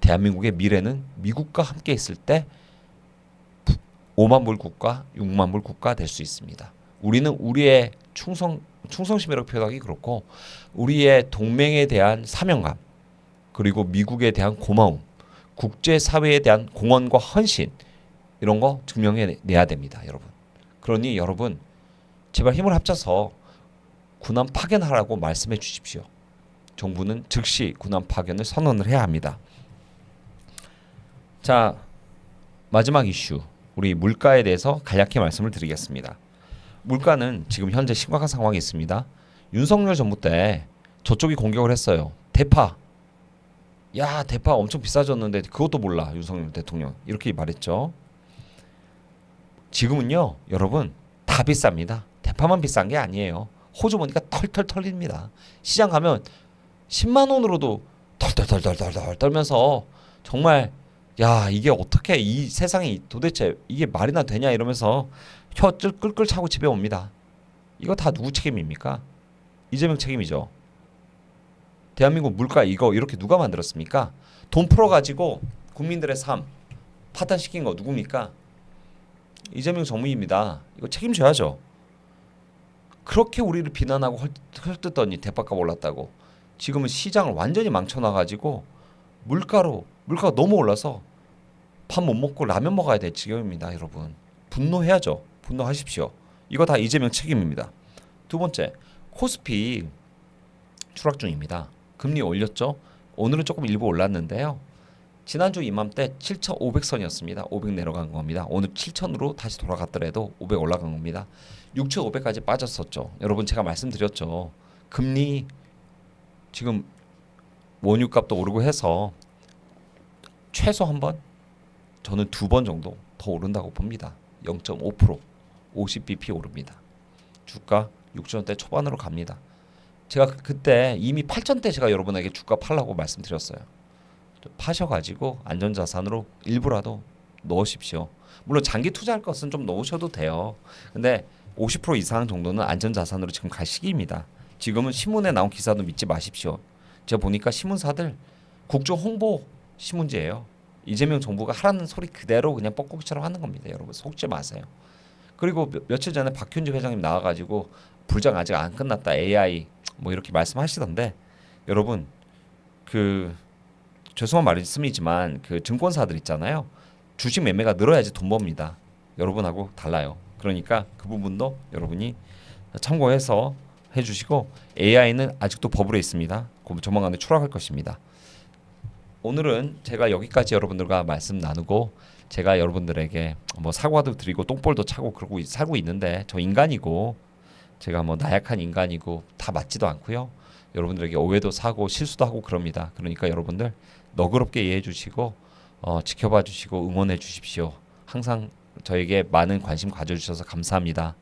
대한민국의 미래는 미국과 함께 있을 때 5만 불 국가, 6만 불 국가 될 수 있습니다. 우리는 우리의 충성심이라고 표현하기 그렇고 우리의 동맹에 대한 사명감 그리고 미국에 대한 고마움, 국제사회에 대한 공헌과 헌신 이런 거 증명해내야 됩니다, 여러분. 그러니 여러분 제발 힘을 합쳐서 군함 파견하라고 말씀해 주십시오. 정부는 즉시 군함 파견을 선언을 해야 합니다. 자, 마지막 이슈 우리 물가에 대해서 간략히 말씀을 드리겠습니다. 물가는 지금 현재 심각한 상황이 있습니다. 윤석열 정부 때 저쪽이 공격을 했어요. 대파. 야, 대파 엄청 비싸졌는데 그것도 몰라 윤석열 대통령 이렇게 말했죠. 지금은요 여러분 다 비쌉니다. 대파만 비싼 게 아니에요. 호주머니가 털털 털립니다. 시장 가면 10만 원으로도 덜덜덜덜덜 떨면서 정말 야 이게 어떻게 이 세상이 도대체 이게 말이나 되냐 이러면서 혀 끌끌 차고 집에 옵니다. 이거 다 누구 책임입니까? 이재명 책임이죠. 대한민국 물가 이거 이렇게 누가 만들었습니까? 돈 풀어가지고 국민들의 삶 파탄시킨 거 누굽니까? 이재명 정부입니다. 이거 책임져야죠. 그렇게 우리를 비난하고 헐뜯더니 대파값 올랐다고. 지금은 시장을 완전히 망쳐놔가지고 물가가 너무 올라서 밥 못 먹고 라면 먹어야 될 지경입니다, 여러분. 분노해야죠. 분노하십시오. 이거 다 이재명 책임입니다. 두 번째, 코스피 추락 중입니다. 금리 올렸죠. 오늘은 조금 일부 올랐는데요. 지난주 이맘때 7,500선이었습니다. 500 내려간 겁니다. 오늘 7,000으로 다시 돌아갔더라도 500 올라간 겁니다. 6,500까지 빠졌었죠. 여러분 제가 말씀드렸죠. 금리 지금 원유값도 오르고 해서 최소 한 번, 저는 두 번 정도 더 오른다고 봅니다. 0.5%, 50bp 오릅니다. 주가 6천원대 초반으로 갑니다. 제가 그때 이미 8천대 제가 여러분에게 주가 팔라고 말씀드렸어요. 파셔가지고 안전자산으로 일부라도 넣으십시오. 물론 장기 투자할 것은 좀 넣으셔도 돼요. 근데 50% 이상 정도는 안전자산으로 지금 갈 시기입니다. 지금은 신문에 나온 기사도 믿지 마십시오. 제가 보니까 신문사들 국정 홍보 신문지예요. 이재명 정부가 하라는 소리 그대로 그냥 뻑뻑이처럼 하는 겁니다. 여러분 속지 마세요. 그리고 며칠 전에 박현주 회장님 나와가지고 불장 아직 안 끝났다 AI 뭐 이렇게 말씀하시던데 여러분 그 죄송한 말씀이지만 그 증권사들 있잖아요. 주식 매매가 늘어야지 돈 법니다. 여러분하고 달라요. 그러니까 그 부분도 여러분이 참고해서 해주시고 AI는 아직도 버블에 있습니다. 조만간에 추락할 것입니다. 오늘은 제가 여기까지 여러분들과 말씀 나누고 제가 여러분들에게 뭐 사과도 드리고 똥볼도 차고 그러고 살고 있는데 저 인간이고 제가 뭐 나약한 인간이고 다 맞지도 않고요. 여러분들에게 오해도 사고 실수도 하고 그럽니다. 그러니까 여러분들 너그럽게 이해해 주시고 지켜봐 주시고 응원해 주십시오. 항상 저에게 많은 관심 가져주셔서 감사합니다.